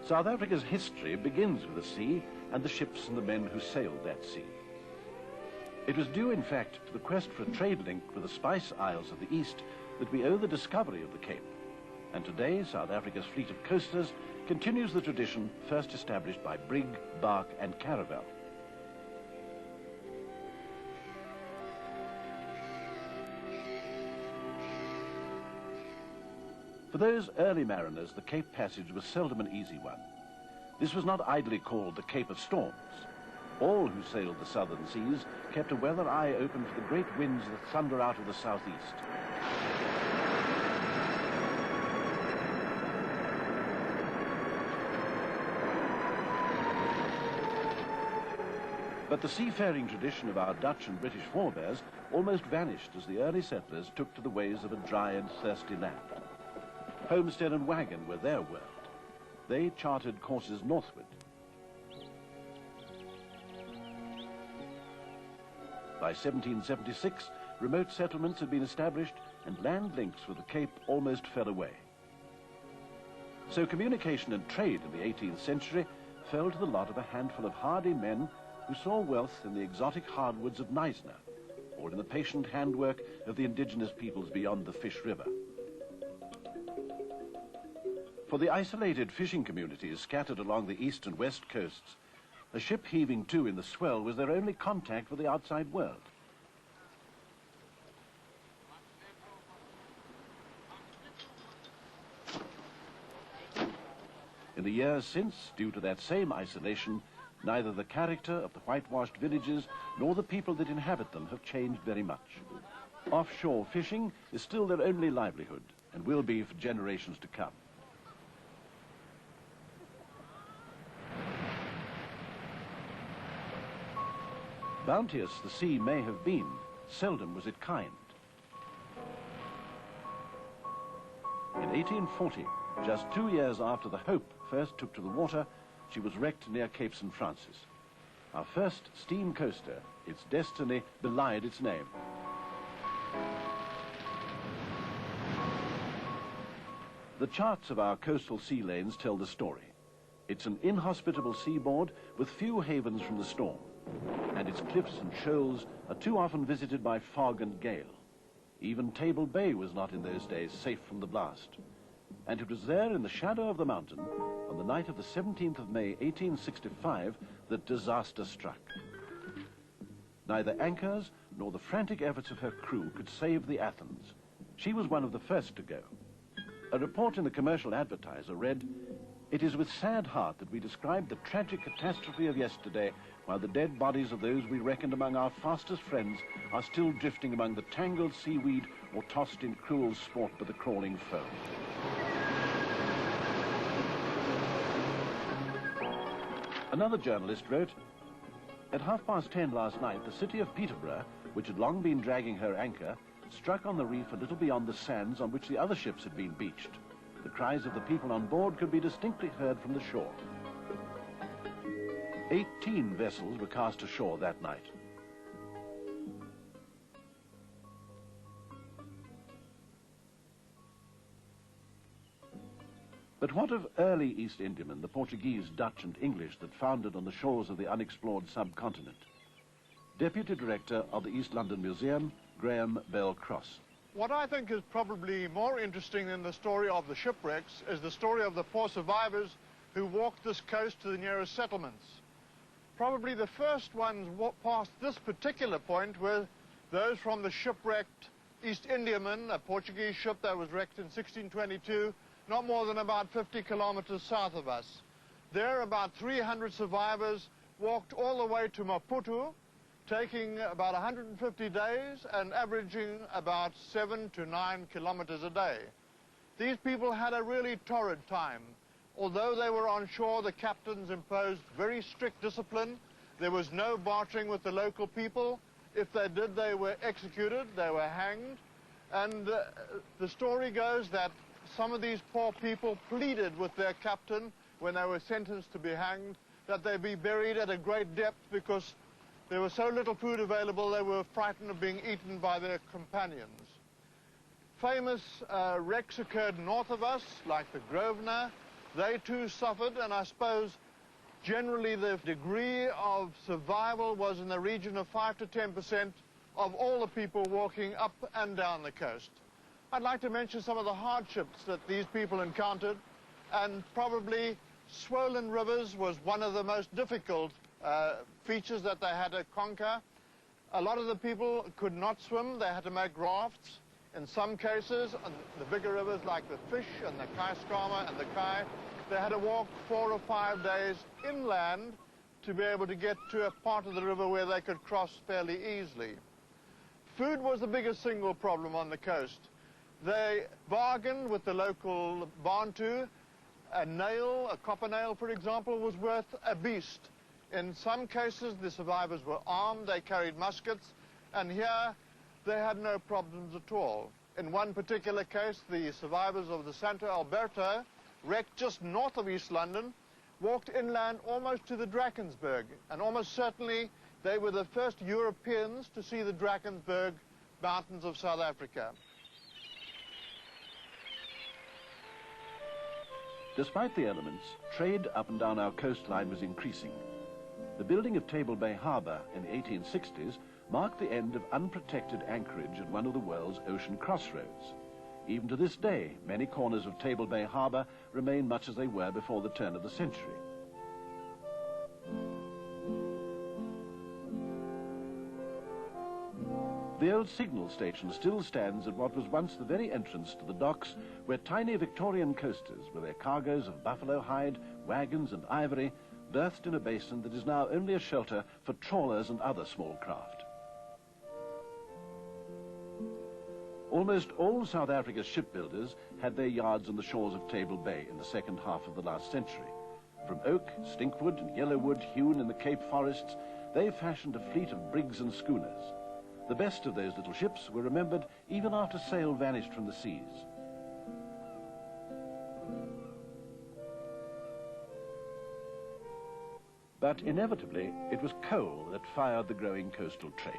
South Africa's history begins with the sea and the ships and the men who sailed that sea. It was due, in fact, to the quest for a trade link with the Spice Isles of the East that we owe the discovery of the Cape. And today, South Africa's fleet of coasters continues the tradition first established by brig, bark, and caravel. For those early mariners, the Cape Passage was seldom an easy one. This was not idly called the Cape of Storms. All who sailed the southern seas kept a weather eye open for the great winds that thunder out of the southeast. But the seafaring tradition of our Dutch and British forebears almost vanished as the early settlers took to the ways of a dry and thirsty land. Homestead and wagon were their world. They charted courses northward. By 1776, remote settlements had been established and land links with the Cape almost fell away. So communication and trade in the 18th century fell to the lot of a handful of hardy men who saw wealth in the exotic hardwoods of Knysna or in the patient handwork of the indigenous peoples beyond the Fish River. For the isolated fishing communities scattered along the east and west coasts, a ship heaving to in the swell was their only contact with the outside world. In the years since, due to that same isolation, neither the character of the whitewashed villages nor the people that inhabit them have changed very much. Offshore fishing is still their only livelihood and will be for generations to come. Bounteous the sea may have been, seldom was it kind. In 1840, just 2 years after the Hope first took to the water, she was wrecked near Cape St. Francis. Our first steam coaster, its destiny belied its name. The charts of our coastal sea lanes tell the story. It's an inhospitable seaboard with few havens from the storm, and its cliffs and shoals are too often visited by fog and gale. Even Table Bay was not in those days safe from the blast. And it was there in the shadow of the mountain, on the night of the 17th of May, 1865, that disaster struck. Neither anchors nor the frantic efforts of her crew could save the Athens. She was one of the first to go. A report in the Commercial Advertiser read, "It is with sad heart that we describe the tragic catastrophe of yesterday, while the dead bodies of those we reckoned among our fastest friends are still drifting among the tangled seaweed or tossed in cruel sport by the crawling foam." Another journalist wrote, "At 10:30 last night, the city of Peterborough, which had long been dragging her anchor, struck on the reef a little beyond the sands on which the other ships had been beached. The cries of the people on board could be distinctly heard from the shore." 18 vessels were cast ashore that night. But what of early East Indiamen, the Portuguese, Dutch and English that foundered on the shores of the unexplored subcontinent? Deputy Director of the East London Museum, Graham Bell Cross. What I think is probably more interesting than the story of the shipwrecks is the story of the poor survivors who walked this coast to the nearest settlements. Probably the first ones past this particular point were those from the shipwrecked East Indiaman, a Portuguese ship that was wrecked in 1622, not more than about 50 kilometers south of us. There, about 300 survivors walked all the way to Maputo, taking about 150 days and averaging about 7 to 9 kilometers a day. These people had a really torrid time. Although they were on shore, the captains imposed very strict discipline. There was no bartering with the local people. If they did, they were executed, they were hanged. And the story goes that some of these poor people pleaded with their captain when they were sentenced to be hanged that they be buried at a great depth because there was so little food available they were frightened of being eaten by their companions. Famous wrecks occurred north of us, like the Grosvenor, They too suffered, and I suppose generally the degree of survival was in the region of 5 to 10% of all the people walking up and down the coast. I'd like to mention some of the hardships that these people encountered, and probably swollen rivers was one of the most difficult features that they had to conquer. A lot of the people could not swim. They had to make rafts. In some cases, the bigger rivers like the Fish and the Keiskamma and the Kai, they had to walk 4 or 5 days inland to be able to get to a part of the river where they could cross fairly easily. Food was the biggest single problem on the coast. They bargained with the local Bantu. A nail, a copper nail, for example, was worth a beast. In some cases, the survivors were armed, they carried muskets, and here they had no problems at all. In one particular case, the survivors of the Santo Alberto, wrecked just north of East London, walked inland almost to the Drakensberg, and almost certainly they were the first Europeans to see the Drakensberg mountains of South Africa. Despite the elements, trade up and down our coastline was increasing. The building of Table Bay Harbour in the 1860s marked the end of unprotected anchorage at one of the world's ocean crossroads. Even to this day, many corners of Table Bay Harbour remain much as they were before the turn of the century. The old signal station still stands at what was once the very entrance to the docks, where tiny Victorian coasters with their cargoes of buffalo hide, wagons and ivory berthed in a basin that is now only a shelter for trawlers and other small craft. Almost all South Africa's shipbuilders had their yards on the shores of Table Bay in the second half of the last century. From oak, stinkwood and yellowwood hewn in the Cape forests, they fashioned a fleet of brigs and schooners. The best of those little ships were remembered even after sail vanished from the seas. But inevitably, it was coal that fired the growing coastal trade.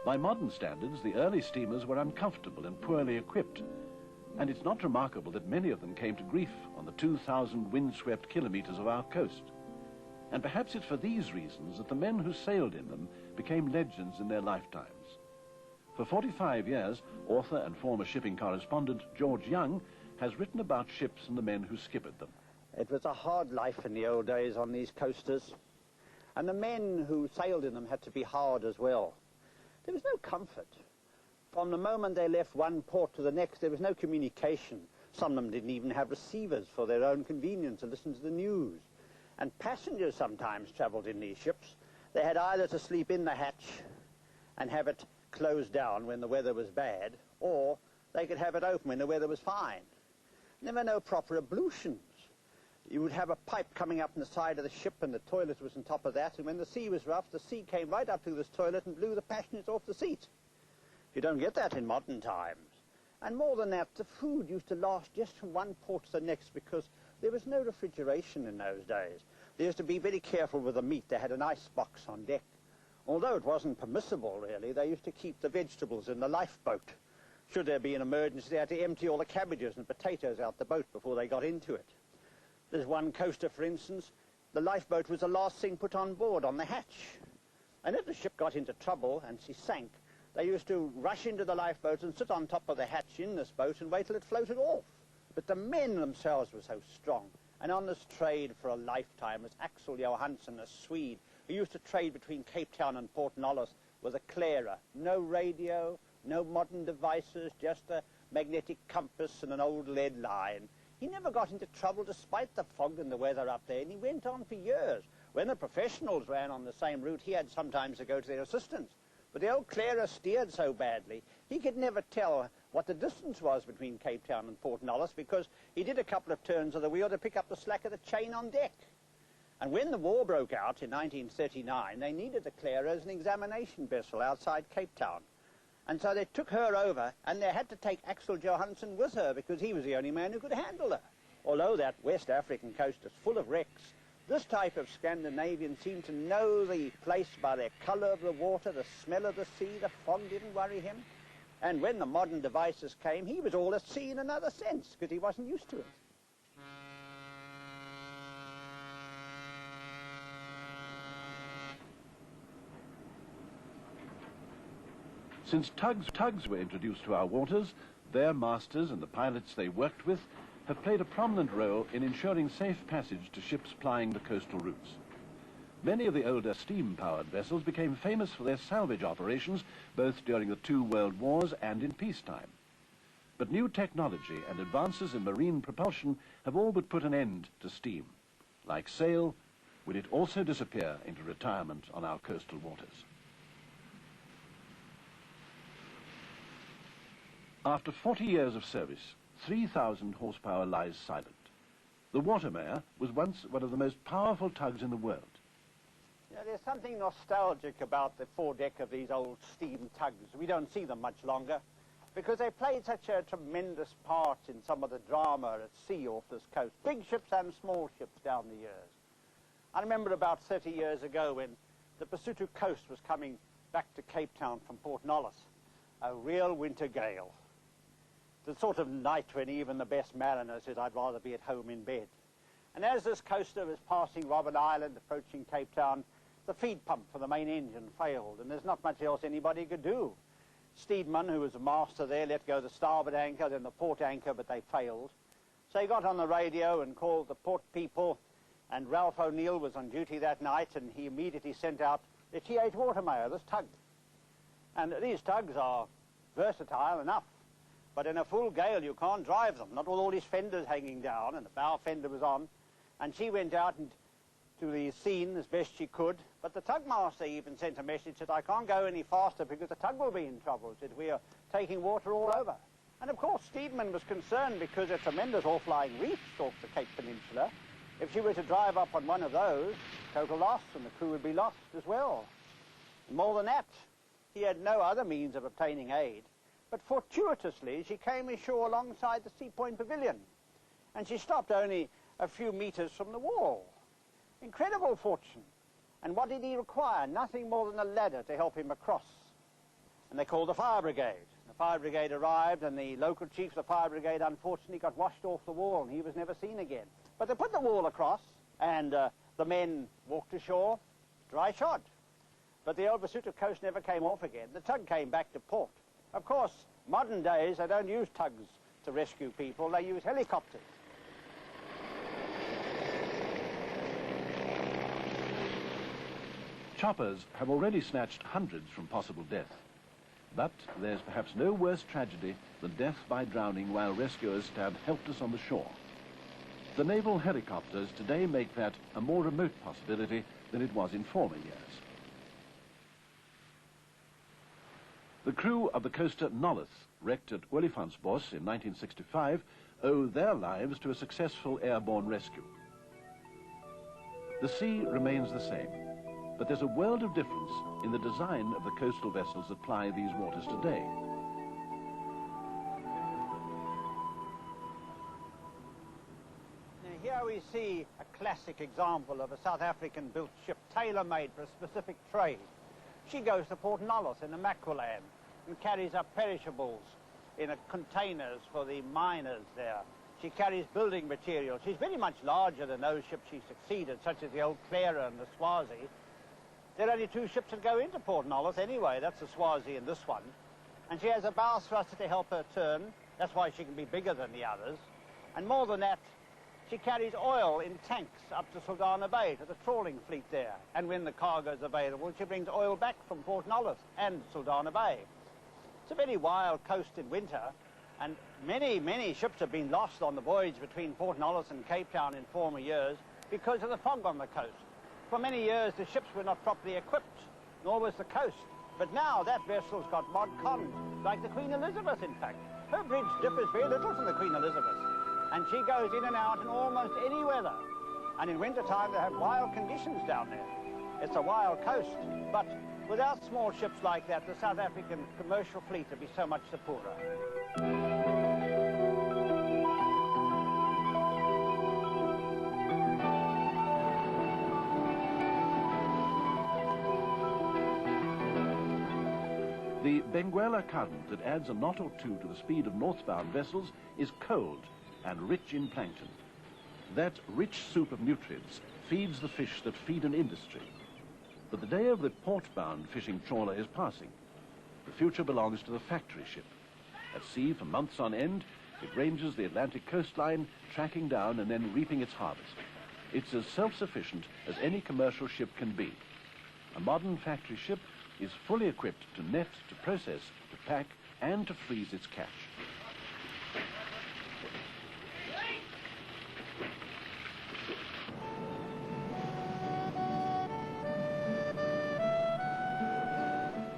By modern standards, the early steamers were uncomfortable and poorly equipped, and it's not remarkable that many of them came to grief on the 2,000 windswept kilometers of our coast. And perhaps it's for these reasons that the men who sailed in them became legends in their lifetimes. For 45 years, author and former shipping correspondent George Young has written about ships and the men who skippered them. It was a hard life in the old days on these coasters, and the men who sailed in them had to be hard as well. There was no comfort. From the moment they left one port to the next, there was no communication. Some of them didn't even have receivers for their own convenience to listen to the news. And passengers sometimes travelled in these ships. They had either to sleep in the hatch and have it closed down when the weather was bad, or they could have it open when the weather was fine. Never no proper ablutions. You would have a pipe coming up in the side of the ship, and the toilet was on top of that, and when the sea was rough, the sea came right up to this toilet and blew the passengers off the seat. You don't get that in modern times. And more than that, the food used to last just from one port to the next because there was no refrigeration in those days. They used to be very careful with the meat. They had an ice box on deck. Although it wasn't permissible, really, they used to keep the vegetables in the lifeboat. Should there be an emergency, they had to empty all the cabbages and potatoes out the boat before they got into it. There's one coaster, for instance, the lifeboat was the last thing put on board on the hatch. And if the ship got into trouble and she sank, they used to rush into the lifeboat and sit on top of the hatch in this boat and wait till it floated off. But the men themselves were so strong. And on this trade for a lifetime was Axel Johansson, a Swede, who used to trade between Cape Town and Port Nolloth with a Clara. No radio, no modern devices, just a magnetic compass and an old lead line. He never got into trouble despite the fog and the weather up there, and he went on for years. When the professionals ran on the same route, he had sometimes to go to their assistance. But the old Clara steered so badly, he could never tell what the distance was between Cape Town and Port Nolloth because he did a couple of turns of the wheel to pick up the slack of the chain on deck. And when the war broke out in 1939, they needed the Clara as an examination vessel outside Cape Town. And so they took her over, and they had to take Axel Johansson with her because he was the only man who could handle her. Although that West African coast is full of wrecks, this type of Scandinavian seemed to know the place by the colour of the water, the smell of the sea. The fog didn't worry him. And when the modern devices came, he was all at sea in another sense because he wasn't used to it. Since tugs were introduced to our waters, their masters and the pilots they worked with have played a prominent role in ensuring safe passage to ships plying the coastal routes. Many of the older steam-powered vessels became famous for their salvage operations, both during the two world wars and in peacetime. But new technology and advances in marine propulsion have all but put an end to steam. Like sail, will it also disappear into retirement on our coastal waters? After 40 years of service, 3,000 horsepower lies silent. The Watermare was once one of the most powerful tugs in the world. Yeah, there's something nostalgic about the foredeck of these old steam tugs. We don't see them much longer because they played such a tremendous part in some of the drama at sea off this coast. Big ships and small ships down the years. I remember about 30 years ago when the Basuto coast was coming back to Cape Town from Port Nolloth. A real winter gale. The sort of night when even the best mariner says, I'd rather be at home in bed. And as this coaster was passing Robben Island, approaching Cape Town, the feed pump for the main engine failed, and there's not much else anybody could do. Steedman, who was the master there, let go the starboard anchor, then the port anchor, but they failed. So he got on the radio and called the port people, and Ralph O'Neill was on duty that night, and he immediately sent out the T8 Watermare, this tug. And these tugs are versatile enough, but in a full gale you can't drive them, not with all these fenders hanging down, and the bow fender was on. And she went out and to the scene as best she could, but the tug master even sent a message that I can't go any faster because the tug will be in trouble, said we are taking water all over. And of course Steedman was concerned because there are tremendous offlying reefs off the Cape Peninsula. If she were to drive up on one of those, total loss, and the crew would be lost as well. And more than that, he had no other means of obtaining aid, but fortuitously she came ashore alongside the Sea Point Pavilion, and she stopped only a few meters from the wall. Incredible fortune. And what did he require? Nothing more than a ladder to help him across. And they called the fire brigade. The fire brigade arrived, and the local chief of the fire brigade unfortunately got washed off the wall, and he was never seen again. But they put the wall across, and the men walked ashore, dry shod. But the old Basuto coast never came off again. The tug came back to port. Of course, modern days, they don't use tugs to rescue people, they use helicopters. Choppers have already snatched hundreds from possible death. But there's perhaps no worse tragedy than death by drowning while rescuers stand helpless on the shore. The naval helicopters today make that a more remote possibility than it was in former years. The crew of the coaster Nolloth, wrecked at Olifantsbos in 1965, owe their lives to a successful airborne rescue. The sea remains the same, but there's a world of difference in the design of the coastal vessels that ply these waters today. Now here we see a classic example of a South African-built ship, tailor-made for a specific trade. She goes to Port Nolloth in the Macquarie and carries up perishables in containers for the miners there. She carries building materials. She's very much larger than those ships she succeeded, such as the old Clara and the Swazi. There are only two ships that go into Port Nolloth anyway. That's the Swazi and this one. And she has a bow thruster to help her turn. That's why she can be bigger than the others. And more than that, she carries oil in tanks up to Saldanha Bay, to the trawling fleet there. And when the cargo is available, she brings oil back from Port Nolloth and Saldanha Bay. It's a very wild coast in winter, and many, many ships have been lost on the voyage between Port Nolloth and Cape Town in former years because of the fog on the coast. For many years, the ships were not properly equipped, nor was the coast. But now that vessel's got mod cons, like the Queen Elizabeth, in fact. Her bridge differs very little from the Queen Elizabeth, and she goes in and out in almost any weather. And in wintertime, they have wild conditions down there. It's a wild coast, but without small ships like that, the South African commercial fleet would be so much the poorer. The Benguela current that adds a knot or two to the speed of northbound vessels is cold and rich in plankton. That rich soup of nutrients feeds the fish that feed an industry. But the day of the port-bound fishing trawler is passing. The future belongs to the factory ship. At sea for months on end, it ranges the Atlantic coastline, tracking down and then reaping its harvest. It's as self-sufficient as any commercial ship can be. A modern factory ship is fully equipped to net, to process, to pack, and to freeze its catch.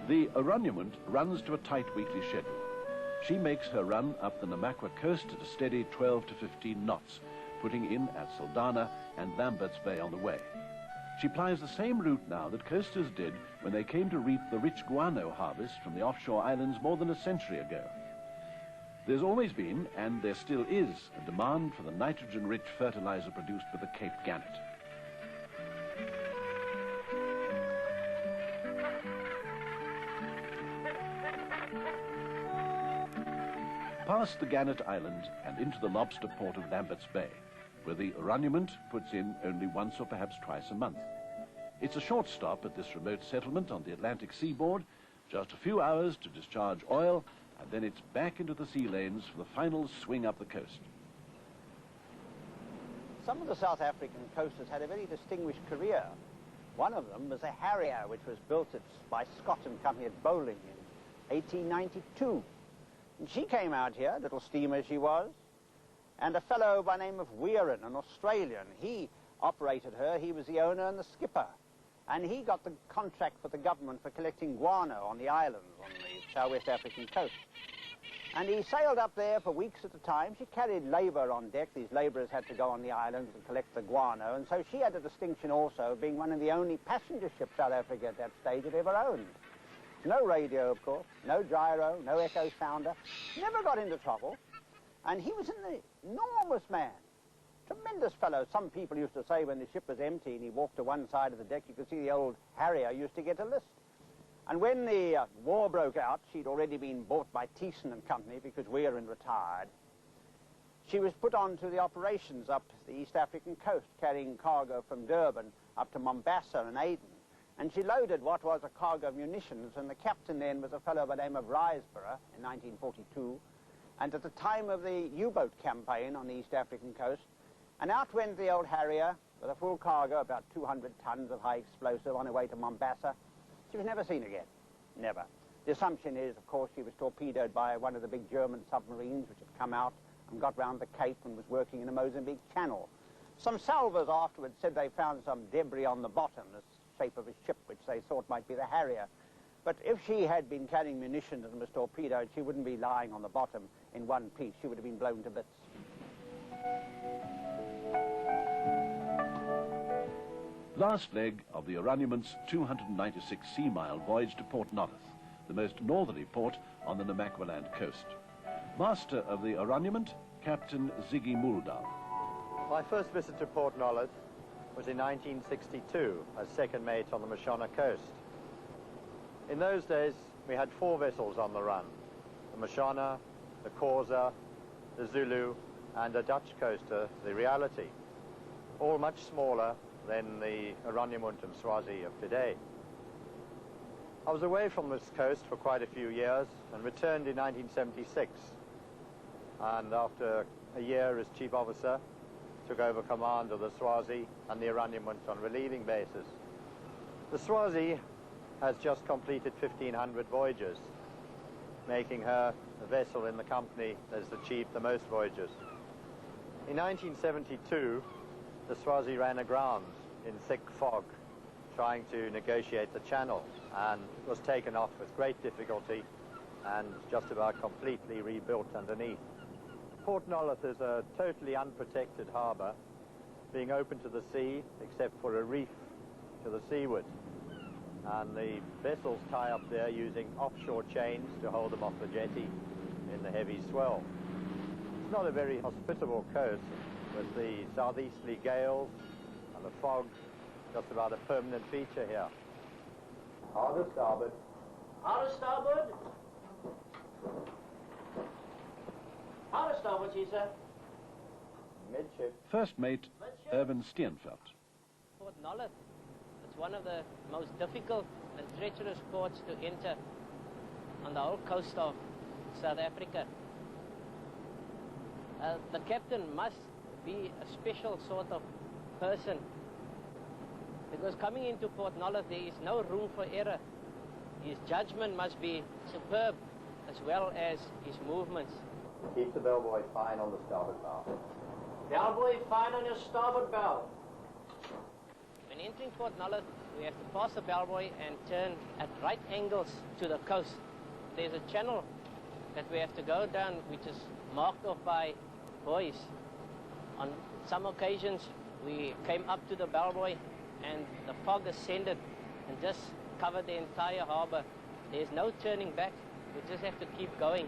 The Aranyamunt runs to a tight weekly schedule. She makes her run up the Namaqua coast at a steady 12 to 15 knots, putting in at Saldanha and Lambert's Bay on the way. She plies the same route now that coasters did when they came to reap the rich guano harvest from the offshore islands more than a century ago. There's always been, and there still is, a demand for the nitrogen-rich fertilizer produced by the Cape gannet. Past the Gannet Island and into the lobster port of Lambert's Bay, where the Aranyamunt puts in only once or perhaps twice a month. It's a short stop at this remote settlement on the Atlantic seaboard, just a few hours to discharge oil, and then it's back into the sea lanes for the final swing up the coast. Some of the South African coasters had a very distinguished career. One of them was a Harrier, which was built by Scott and Company at Bowling in 1892. And she came out here, little steamer she was, and a fellow by the name of Weeren, an Australian, he operated her. He was the owner and the skipper. And he got the contract for the government for collecting guano on the islands on the southwest African coast. And he sailed up there for weeks at a time. She carried labour on deck. These labourers had to go on the islands and collect the guano. And so she had a distinction also of being one of the only passenger ships South Africa at that stage had ever owned. No radio, of course, no gyro, no echo sounder. Never got into trouble. And he was an enormous man. Tremendous fellow. Some people used to say when the ship was empty and he walked to one side of the deck, you could see the old Harrier used to get a list. And when the war broke out, she'd already been bought by Thiessen and Company because Weeren retired. She was put onto the operations up the East African coast, carrying cargo from Durban up to Mombasa and Aden. And she loaded what was a cargo of munitions, and the captain then was a fellow by the name of Riseborough in 1942. And at the time of the U-boat campaign on the East African coast, and out went the old Harrier with a full cargo, about 200 tons of high explosive, on her way to Mombasa. She was never seen again. Never. The assumption is, of course, she was torpedoed by one of the big German submarines which had come out and got round the Cape and was working in the Mozambique Channel. Some salvors afterwards said they found some debris on the bottom, the shape of a ship which they thought might be the Harrier. But if she had been carrying munitions and was torpedoed, she wouldn't be lying on the bottom in one piece. She would have been blown to bits. Last leg of the Aranyamunt's 296 sea-mile voyage to Port Nolloth, the most northerly port on the Namaqualand coast. Master of the Aranyamunt, Captain Ziggy Muldahl. My first visit to Port Nolloth was in 1962 as second mate on the Mashona coast. In those days, we had 4 vessels on the run: the Mashona, the Xhosa, the Zulu, and a Dutch coaster, the Reality, all much smaller than the Aranyamunt and Swazi of today. I was away from this coast for quite a few years and returned in 1976. And after a year as chief officer, took over command of the Swazi and the Aranyamunt on relieving basis. The Swazi has just completed 1,500 voyages, making her the vessel in the company that has achieved the most voyages. In 1972, the Swazi ran aground in thick fog, trying to negotiate the channel, and was taken off with great difficulty and just about completely rebuilt underneath. Port Nolloth is a totally unprotected harbour, being open to the sea except for a reef to the seaward. And the vessels tie up there using offshore chains to hold them off the jetty in the heavy swell. It's not a very hospitable coast, with the southeasterly gales and the fog just about a permanent feature here. Hard to starboard. Hard to starboard. Hard to starboard, sir. Midship. First mate, Irvin Steenveld. Port Nolloth. It's one of the most difficult and treacherous ports to enter. on the whole coast of South Africa. The captain must be a special sort of person, because coming into Port Nolloth there is no room for error. His judgment must be superb as well as his movements. Keep the bellboy fine on the starboard bow. Bellboy, fine on your starboard bow. When entering Port Nolloth, we have to pass the bellboy and turn at right angles to the coast. There's a channel that we have to go down, which is marked off by buoys. On some occasions, we came up to the bellboy and the fog ascended and just covered the entire harbour. There's no turning back. We just have to keep going.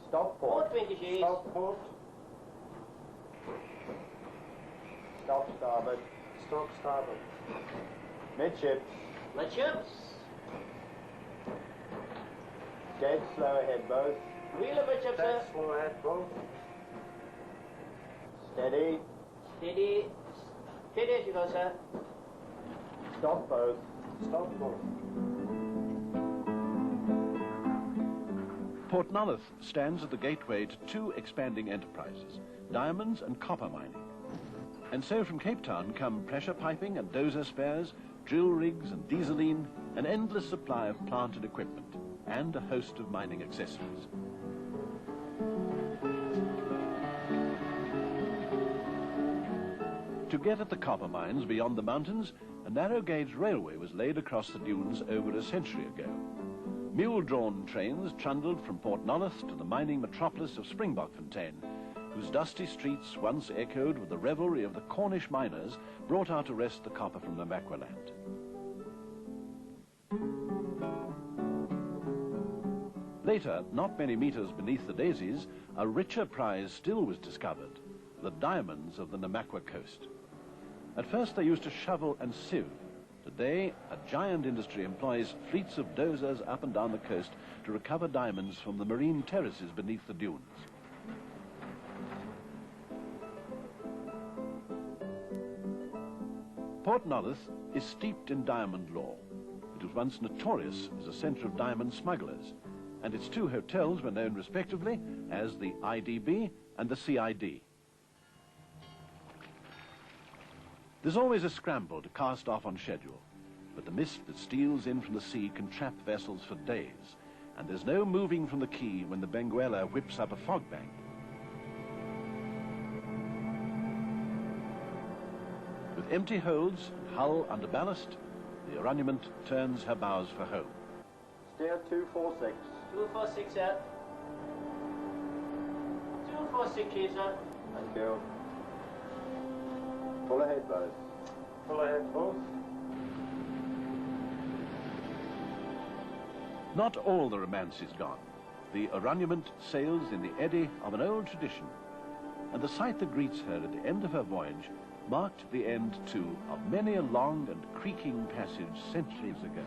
Stop port. 420 Gs. Stop port. Stop starboard. Stop starboard. Midships. Midships. Dead slow ahead both. Wheeler midships, sir. Slow ahead both. Steady. Steady. Steady as you go, sir. Stop both. Stop both. Port Nolloth stands at the gateway to two expanding enterprises, diamonds and copper mining. And so from Cape Town come pressure piping and dozer spares, drill rigs and dieseline, an endless supply of plant and equipment, and a host of mining accessories. To get at the copper mines beyond the mountains, a narrow gauge railway was laid across the dunes over a century ago. Mule-drawn trains trundled from Port Nolloth to the mining metropolis of Springbokfontein, whose dusty streets once echoed with the revelry of the Cornish miners brought out to rest the copper from the Namaqualand. Later, not many meters beneath the daisies, a richer prize still was discovered, the diamonds of the Namakwa coast. At first they used to shovel and sieve. Today, a giant industry employs fleets of dozers up and down the coast to recover diamonds from the marine terraces beneath the dunes. Port Nolloth is steeped in diamond lore. It was once notorious as a centre of diamond smugglers, and its two hotels were known respectively as the IDB and the CID. There's always a scramble to cast off on schedule, but the mist that steals in from the sea can trap vessels for days, and there's no moving from the quay when the Benguela whips up a fog bank. With empty holds and hull under ballast, the Arrangement turns her bows for home. Steer 246. 246, sir. 246 here, sir. Thank you. Full ahead both. Full ahead both. Not all the romance is gone. The Arrangement sails in the eddy of an old tradition, and the sight that greets her at the end of her voyage marked the end, too, of many a long and creaking passage centuries ago.